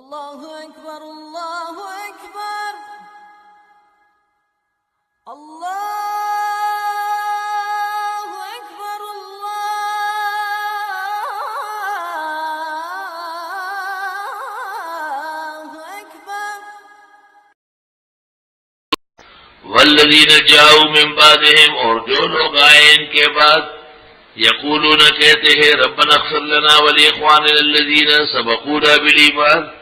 اللہ اکبر اللہ اکبر اللہ اکبر اللہ اکبر والذین جاؤوا من بعدهم، اور جو لوگ آئے ان کے بعد، یقولون کہتے ہیں ربنا اغفر لنا ولاخواننا الذین سبقونا بالایمان،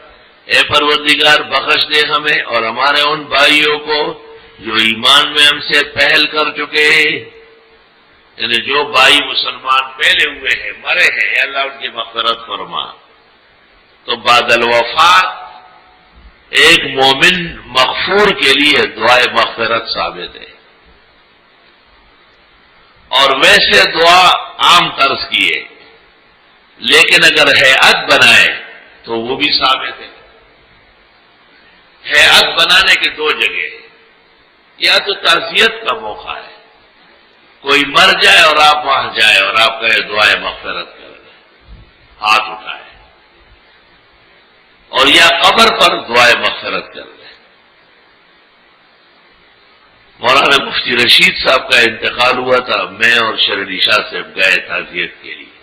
اے پروردگار بخش دے ہمیں اور ہمارے ان بھائیوں کو جو ایمان میں ہم سے پہل کر چکے ہیں، یعنی جو بھائی مسلمان پہلے ہوئے ہیں مرے ہیں، یا اللہ ان کی مغفرت فرما۔ تو بعد الوفات ایک مومن مغفور کے لیے دعائے مغفرت ثابت ہے، اور ویسے دعا عام طرز کی ہے، لیکن اگر ہیئت بنائے تو وہ بھی ثابت ہے۔ ہیئت بنانے کے دو جگہ ہیں، یا تو تعزیت کا موقع ہے، کوئی مر جائے اور آپ وہاں جائے اور آپ کہے دعائے مغفرت کر دیں، ہاتھ اٹھائے، اور یا قبر پر دعائے مغفرت کر دیں۔ مولانا مفتی رشید صاحب کا انتقال ہوا تھا، میں اور شرعلی شاہ صاحب گئے تعزیت کے لیے۔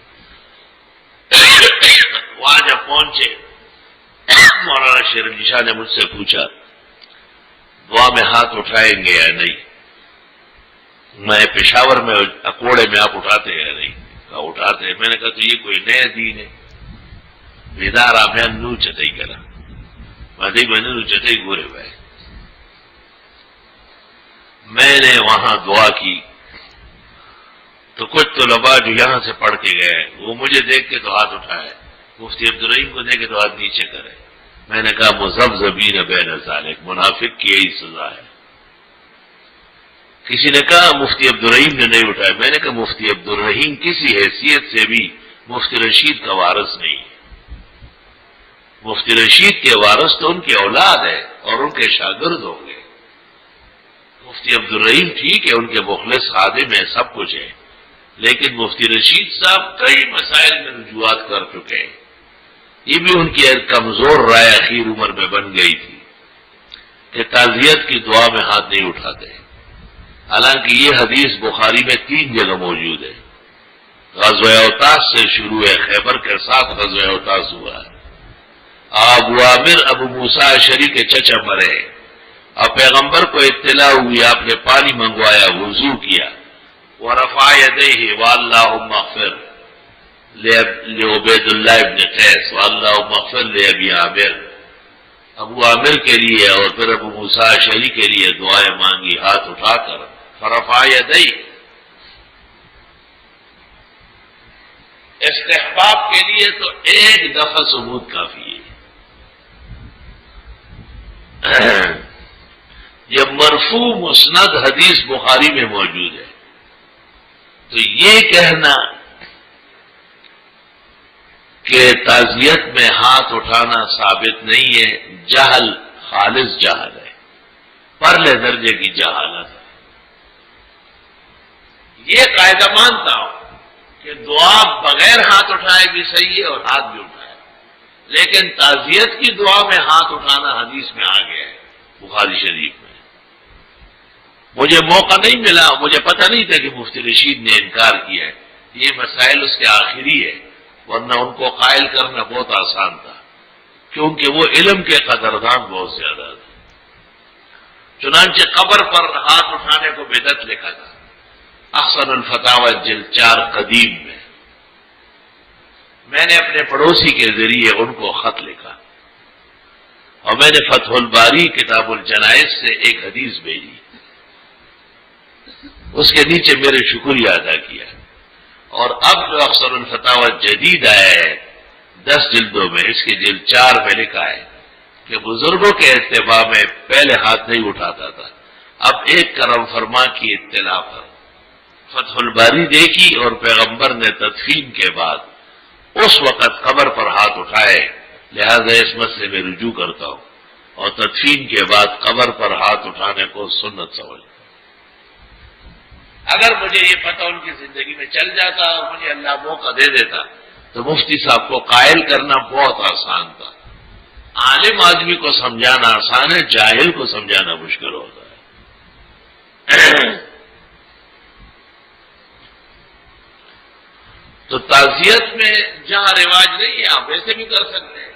وہاں جب پہنچے مولانا شرعلی شاہ نے مجھ سے پوچھا دعا میں ہاتھ اٹھائیں گے یا نہیں؟ میں پشاور میں اکوڑے میں آپ اٹھاتے ہیں یا نہیں؟ کہا اٹھاتے ہیں۔ میں نے کہا تو یہ کوئی نیا دین ہے؟ بیدار آمیان نو چتائی کرا مدی میں نو چتائی گورے بھائی۔ میں نے وہاں دعا کی تو کچھ طلباء جو یہاں سے پڑھ کے گئے وہ مجھے دیکھ کے تو ہاتھ اٹھائے، مفتی عبدالرحیم کو دیکھ کے تو ہاتھ نیچے کرے۔ میں نے کہا مذبذبین بین ذالک، منافق کی یہی سزا ہے۔ کسی نے کہا مفتی عبدالرحیم نے نہیں اٹھایا۔ میں نے کہا مفتی عبدالرحیم کسی حیثیت سے بھی مفتی رشید کا وارث نہیں ہے۔ مفتی رشید کے وارث تو ان کی اولاد ہے اور ان کے شاگرد ہوں گے۔ مفتی عبدالرحیم ٹھیک ہے، ان کے مخلص خادم ہیں، سب کچھ ہے، لیکن مفتی رشید صاحب کئی مسائل میں رجوعات کر چکے ہیں۔ یہ بھی ان کی ایک کمزور رائے اخیر عمر میں بن گئی تھی کہ تعزیت کی دعا میں ہاتھ نہیں اٹھاتے، حالانکہ یہ حدیث بخاری میں 3 جگہ موجود ہے۔ غزوہ اوطاس سے شروع ہے، خیبر کے ساتھ غزوہ اوطاس ہوا ہے۔ ابو عامر ابو موسیٰ اشعری کے چچا مرے، اور پیغمبر کو اطلاع ہوئی، آپ نے پانی منگوایا، وضو کیا، ورفع یدیہ واللہم اغفر لعبید اللہ ابن قیس واللہم اغفر لابی عامر، ابو عامر کے لیے اور پھر ابو موسیٰ اشعری کے لیے دعائیں مانگی ہاتھ اٹھا کر، فرفع یدیہ۔ استحباب کے لیے تو ایک دفعہ ثبوت کافی ہے۔ جب مرفوع مسند حدیث بخاری میں موجود ہے تو یہ کہنا کہ تعزیت میں ہاتھ اٹھانا ثابت نہیں ہے، جہل، خالص جہل ہے، پرلے درجے کی جہالت ہے۔ یہ قاعدہ مانتا ہوں کہ دعا بغیر ہاتھ اٹھائے بھی صحیح ہے اور ہاتھ بھی اٹھائے، لیکن تعزیت کی دعا میں ہاتھ اٹھانا حدیث میں آ گیا ہے بخاری شریف میں۔ مجھے موقع نہیں ملا، مجھے پتہ نہیں تھا کہ مفتی رشید نے انکار کیا ہے، یہ مسائل اس کے آخری ہے، ورنہ ان کو قائل کرنا بہت آسان تھا، کیونکہ وہ علم کے قدردان بہت زیادہ تھے۔ چنانچہ قبر پر ہاتھ اٹھانے کو بدعت لکھا تھا احسن الفتاوی جلد 4 قدیم میں۔ میں نے اپنے پڑوسی کے ذریعے ان کو خط لکھا، اور میں نے فتح الباری کتاب الجنائز سے ایک حدیث بھیجی، اس کے نیچے میرے شکریہ ادا کیا۔ اور اب جو احسن الفتاوی جدید آیا ہے 10 جلدوں میں، اس کے جلد 4 میں لکھا ہے کہ بزرگوں کے اتباع میں پہلے ہاتھ نہیں اٹھاتا تھا، اب ایک کرم فرما کی اطلاع پر فتح الباری دیکھی اور پیغمبر نے تدفین کے بعد اس وقت قبر پر ہاتھ اٹھائے، لہذا اس مسئلے میں رجوع کرتا ہوں، اور تدفین کے بعد قبر پر ہاتھ اٹھانے کو سنت سمجھتا ہوں۔ اگر مجھے یہ پتہ ان کی زندگی میں چل جاتا اور مجھے اللہ موقع دے دیتا تو مفتی صاحب کو قائل کرنا بہت آسان تھا۔ عالم آدمی کو سمجھانا آسان ہے، جاہل کو سمجھانا مشکل ہوتا ہے۔ تو تعزیت میں جہاں رواج نہیں ہے آپ ایسے بھی کر سکتے ہیں،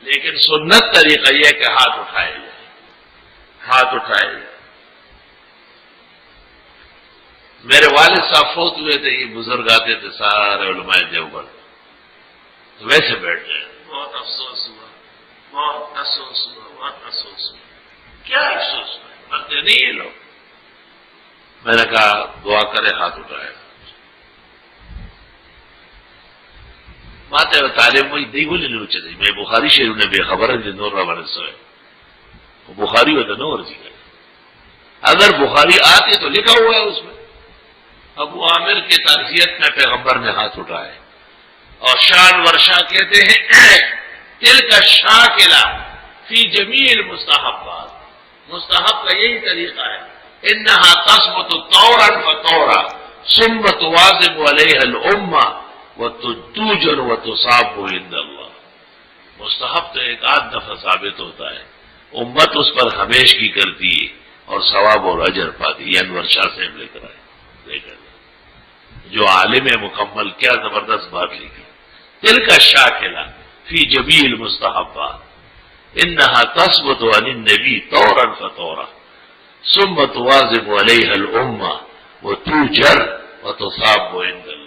لیکن سنت طریقہ یہ ہے کہ ہاتھ اٹھائے جائے، ہاتھ اٹھائے جائے۔ میرے والد صاحب فوت ہوئے تھے، یہ بزرگ آتے تھے سارے علماء دیوبند، تو ویسے بیٹھ گئے، بہت افسوس ہوا، بہت افسوس ہوا، بہت افسوس ہوا۔ کیا افسوس ہوا؟ مرتے نہیں یہ لوگ۔ میں نے کہا دعا کرے، ہاتھ اٹھائے۔ ماتے تعلیم وہی دی بولے لوچے تھے، میں بخاری شریف نے بے خبر ہے نور رحمان سوئے، وہ بخاری ہوتا نور جی گئے۔ اگر بخاری آتے تو لکھا ہوا ہے اس میں ابو عامر کے تعزیت میں پیغمبر نے ہاتھ اٹھائے، اور شان ورشا کہتے ہیں دل کا شاکلہ فی جمیع المستحبات، مستحب کا یہی طریقہ ہے، انہا تثبت طورا فطورا ثم تواظب علیہ الامہ وتوجر وتصاب عند اللہ۔ مستحب تو ایک آدھ دفعہ ثابت ہوتا ہے، امت اس پر ہمیشگی کرتی ہے اور ثواب اور اجر پاتی۔ یہ انور شاہ سے لے کر آئے، دیکھیں جو عالم مکمل، کیا زبردست بات لکھی، دل کا شاکلہ فی جمیع المستحبات انہا تثبت عن النبی طورا فطورا ثم تواظب علیہ الامہ وتوجر وتصاب عند اللہ۔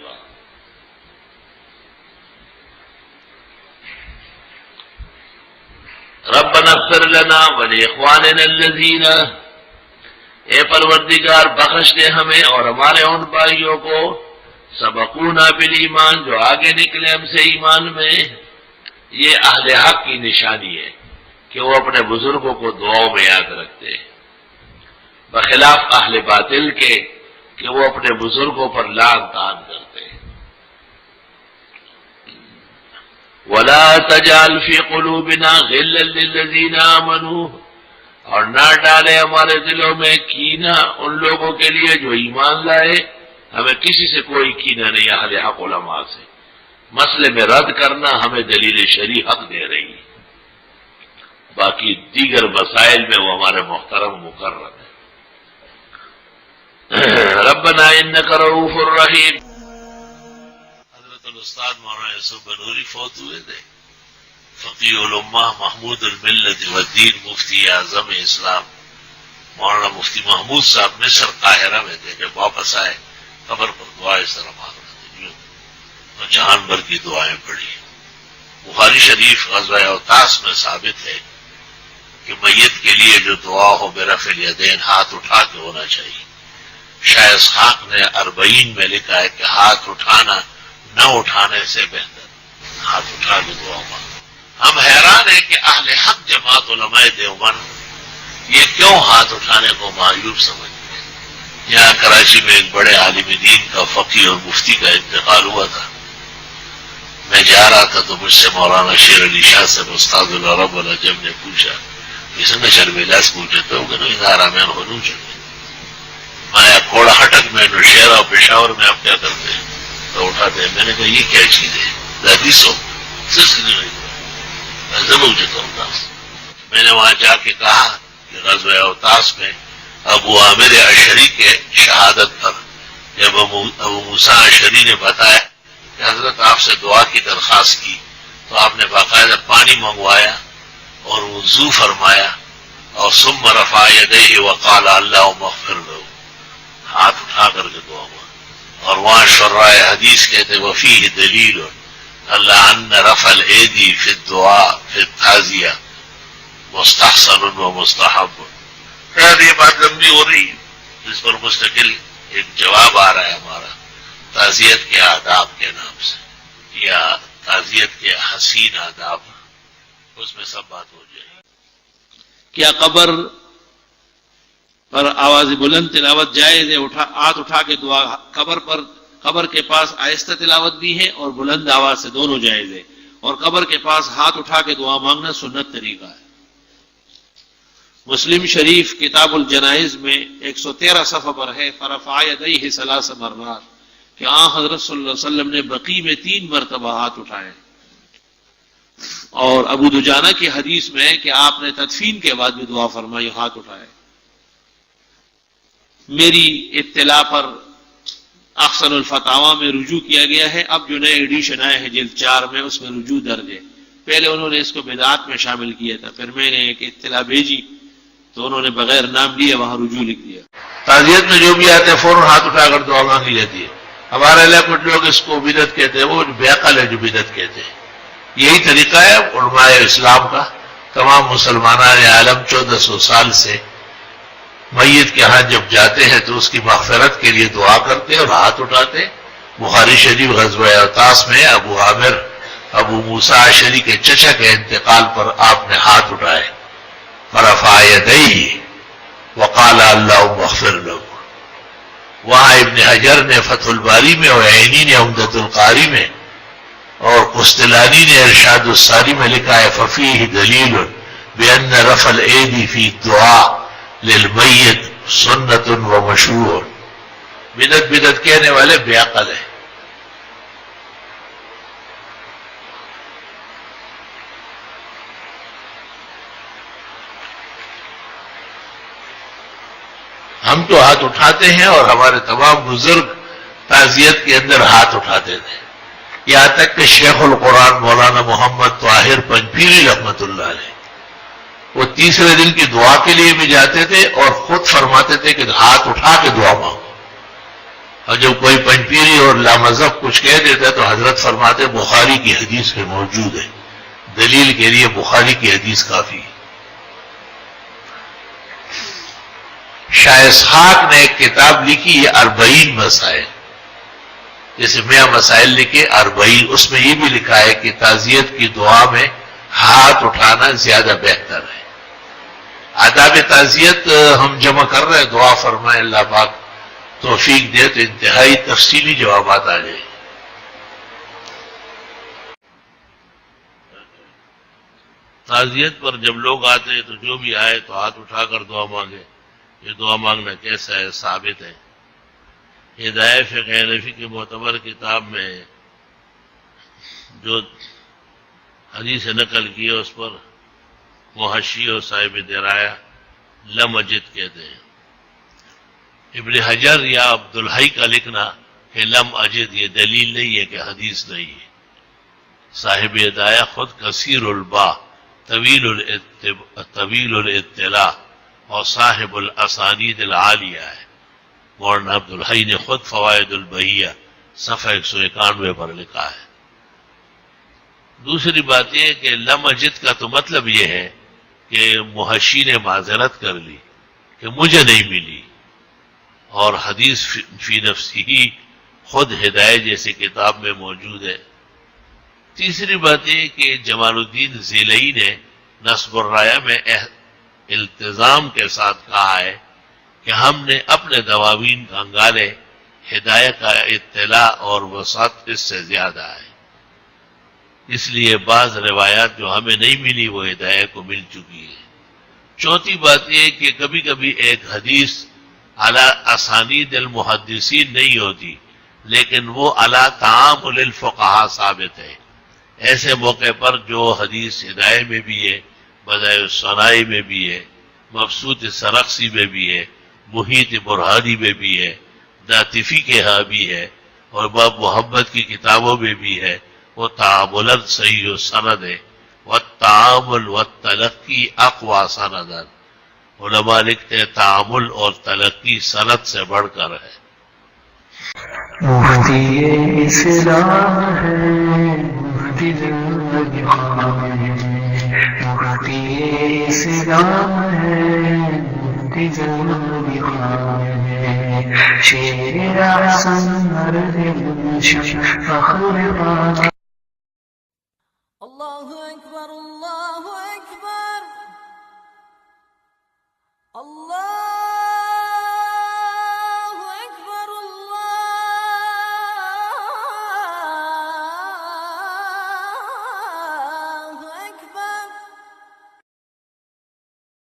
ربنا اغفر لنا ولاخواننا الذین، اے پروردگار بخش دے ہمیں اور ہمارے ان بھائیوں کو، سبقونا بالایمان، جو آگے نکلے ہم سے ایمان میں۔ یہ اہل حق کی نشانی ہے کہ وہ اپنے بزرگوں کو دعاؤں میں یاد رکھتے ہیں، بخلاف اہل باطل کے کہ وہ اپنے بزرگوں پر لعن طعن کرتے ہیں۔ وَلَا تَجْعَلْ فِي قُلُوبِنَا غِلًّا لِّلَّذِينَ آمَنُوا، اور نہ ڈالے ہمارے دلوں میں کینہ ان لوگوں کے لیے جو ایمان لائے۔ ہمیں کسی سے کوئی کینہ نہیں، اہل حق علماء سے۔ مسئلے میں رد کرنا ہمیں دلیل شرعی حق دے رہی ہے، باقی دیگر مسائل میں وہ ہمارے محترم مقرر ہے۔ ربنا انک رؤوف الرحیم۔ حضرت الاستاذ مولانا یوسف بنوری فوت ہوئے تھے، فقیہ الامہ، محمود الملت والدین، مفتی اعظم اسلام مولانا مفتی محمود صاحب مصر قاہرہ میں تھے۔ جب واپس آئے قبر پر دعا اس طرح مانگ رہے تھے اور جہان بھر کی دعائیں پڑھی۔ بخاری شریف غزوہ اوطاس میں ثابت ہے کہ میت کے لیے جو دعا ہو برفع الیدین، ہاتھ اٹھا کے ہونا چاہیے۔ شاہ اسحاق نے 40 میں لکھا ہے کہ ہاتھ اٹھانا نہ اٹھانے سے بہتر، ہاتھ اٹھا کے دعا مانگ۔ ہم حیران ہیں کہ اہل حق جماعت علماء دیوبند یہ کیوں ہاتھ اٹھانے کو معیوب سمجھتے ہیں۔ یہاں کراچی میں ایک بڑے عالم دین کا فقیہ اور مفتی کا انتقال ہوا تھا، میں جا رہا تھا تو مجھ سے مولانا شیر علی شاہ سے استاد العرب والعجم نے پوچھا، اس نے شرمیلاس پوچھتے ہو کہ نو ادارہ میں ہونوں چلے مایا کوڑا ہٹک میں نوشہرہ اور پشاور میں آپ کیا کرتے ہیں تو اٹھاتے ہیں۔ میں نے کہا یہ کیا چیز ہے، حدیثوں میں نے وہاں جا کے کہا کہ غزوہ اوطاس میں ابو عامر اشعری کے شہادت پر جب ابو موسیٰ اشعری نے بتایا کہ حضرت آپ سے دعا کی درخواست کی تو آپ نے باقاعدہ پانی منگوایا اور وضو فرمایا اور ثم رفع یدیہ وقال اللہم اغفر لہ، ہاتھ اٹھا کر کے دعا ہوا۔ اور وہاں شراح حدیث کہتے وفیہ دلیل اللہ ان رفع الایدی فی الدعاء فی التعزیہ مستحسن و مستحب۔ شاید یہ بات لمبی ہو رہی ہے، اس پر مستقل ایک جواب آ رہا ہے ہمارا تعزیت کے آداب کے نام سے، یا تعزیت کے حسین آداب، اس میں سب بات ہو جائے گی۔ کیا قبر پر آواز بلند تلاوت جائز ہے؟ ہاتھ اٹھا کے دعا قبر کے پاس آہستہ تلاوت بھی ہے اور بلند آواز سے دونوں جائز ہے، اور قبر کے پاس ہاتھ اٹھا کے دعا مانگنا سنت طریقہ ہے۔ مسلم شریف کتاب الجنائز میں 113 صفحہ پر ہے فرفع یدیہ 3 مرات کہ حضرت صلی اللہ علیہ وسلم نے بقیع میں 3 مرتبہ ہاتھ اٹھائے۔ اور ابو دجانہ کی حدیث میں ہے کہ آپ نے تدفین کے بعد بھی دعا فرمائی، ہاتھ اٹھائے۔ میری اطلاع پر احسن الفتاوی میں رجوع کیا گیا ہے، اب جو نئے ایڈیشن آئے ہیں جلد 4 میں، اس میں رجوع درج ہے۔ پہلے انہوں نے اس کو بدعات میں شامل کیا تھا، پھر میں نے ایک اطلاع بھیجی تو انہوں نے بغیر نام لیے وہاں رجوع لکھ دیا۔ تعزیت میں جو بھی آتے ہیں فوراً ہاتھ اٹھا کر دعا مانگی جاتی ہے۔ ہمارے علاقے کچھ لوگ اس کو بدعت کہتے ہیں، وہ بے عقل ہے جو بدعت کہتے ہیں۔ یہی طریقہ ہے علماء اسلام کا۔ تمام مسلمانان عالم 1400 سال سے میت کے ہاں جب جاتے ہیں تو اس کی مغفرت کے لیے دعا کرتے اور ہاتھ اٹھاتے۔ بخاری شریف غزوہ اوطاس میں ابو موسیٰ اشعری کے چچا کے انتقال پر آپ نے ہاتھ اٹھائے، فرفع یدیہ وقال اللہم اغفر لہ۔ وہاں ابن حجر نے فتح الباری میں اور عینی نے عمدۃ القاری میں اور قسطلانی نے ارشاد الساری میں لکھا ہے ففیہ دلیل بأن رفع الایدی فی الدعاء للمیت سنت و مشروع۔ بدعت کہنے والے بے عقل ہیں۔ ہم تو ہاتھ اٹھاتے ہیں اور ہمارے تمام بزرگ تعزیت کے اندر ہاتھ اٹھاتے تھے، یہاں تک کہ شیخ القرآن مولانا محمد طاہر پنجپیری رحمت اللہ علیہ وہ تیسرے دن کی دعا کے لیے بھی جاتے تھے اور خود فرماتے تھے کہ ہاتھ اٹھا کے دعا مانگو، اور جب کوئی پنجپیری اور لامذہب کچھ کہہ دیتا تو حضرت فرماتے بخاری کی حدیث میں موجود ہے، دلیل کے لیے بخاری کی حدیث کافی ہے۔ شاہ اسحاق نے ایک کتاب لکھی ہے 40 مسائل، جیسے 100 مسائل لکھے 40، اس میں یہ بھی لکھا ہے کہ تعزیت کی دعا میں ہاتھ اٹھانا زیادہ بہتر ہے۔ آداب تعزیت ہم جمع کر رہے ہیں، دعا فرمائے اللہ پاک توفیق دے تو انتہائی تفصیلی جوابات آ جائیں۔ تعزیت پر جب لوگ آتے ہیں تو جو بھی آئے تو ہاتھ اٹھا کر دعا مانگے۔ یہ دعا مانگنا کیسا ہے؟ ثابت ہے۔ ہدایہ فقہ حنفی کی معتبر کتاب میں جو حدیث نقل کی ہے اس پر محشی اور صاحب درایا لم اجد کہتے ہیں۔ ابن حجر یا عبدالحی کا لکھنا کہ لم اجد یہ دلیل نہیں ہے کہ حدیث نہیں ہے۔ صاحب ہدایہ خود کثیر البا طویل الاطلاع اور صاحب الاسانید العالیہ ہے۔ مولانا عبدالحی نے خود فوائد البہیہ صفحہ 191 پر لکھا ہے۔ دوسری بات یہ کہ لم اجد کا تو مطلب یہ ہے کہ محشی نے معذرت کر لی کہ مجھے نہیں ملی، اور حدیث فی نفسی ہی خود ہدایت جیسی کتاب میں موجود ہے۔ تیسری بات یہ کہ جمال الدین ذیلئی نے نصب الرایہ میں التزام کے ساتھ کہا ہے کہ ہم نے اپنے دواوین کا انگارے ہدایت کا اطلاع اور وسعت اس سے زیادہ ہے، اس لیے بعض روایات جو ہمیں نہیں ملی وہ ہدایت کو مل چکی ہے۔ چوتھی بات یہ کہ کبھی کبھی ایک حدیث علی اسانید المحدثین نہیں ہوتی لیکن وہ علی تعامل الفقہاء ثابت ہے۔ ایسے موقع پر جو حدیث ہدایت میں بھی ہے، بدائع الصنائع میں بھی ہے، مبسوط سرخسی میں بھی ہے، محیط برہانی میں بھی ہے، داتفی کے ہاں بھی ہے، اور باب محمد کی کتابوں میں بھی ہے، وہ تعاملاً صحیح و سند ہے۔ والتعامل والتلقی اقوى سنداً، علماء لکھتے ہیں تعامل اور تلقی سند سے بڑھ کر ہے۔ مفتی اسلام ہے، مفتی زندگی خواہ ہے، مفتی اسلام ہے، مفتی زندگی خواہ ہے، شیر احسن مرد فخر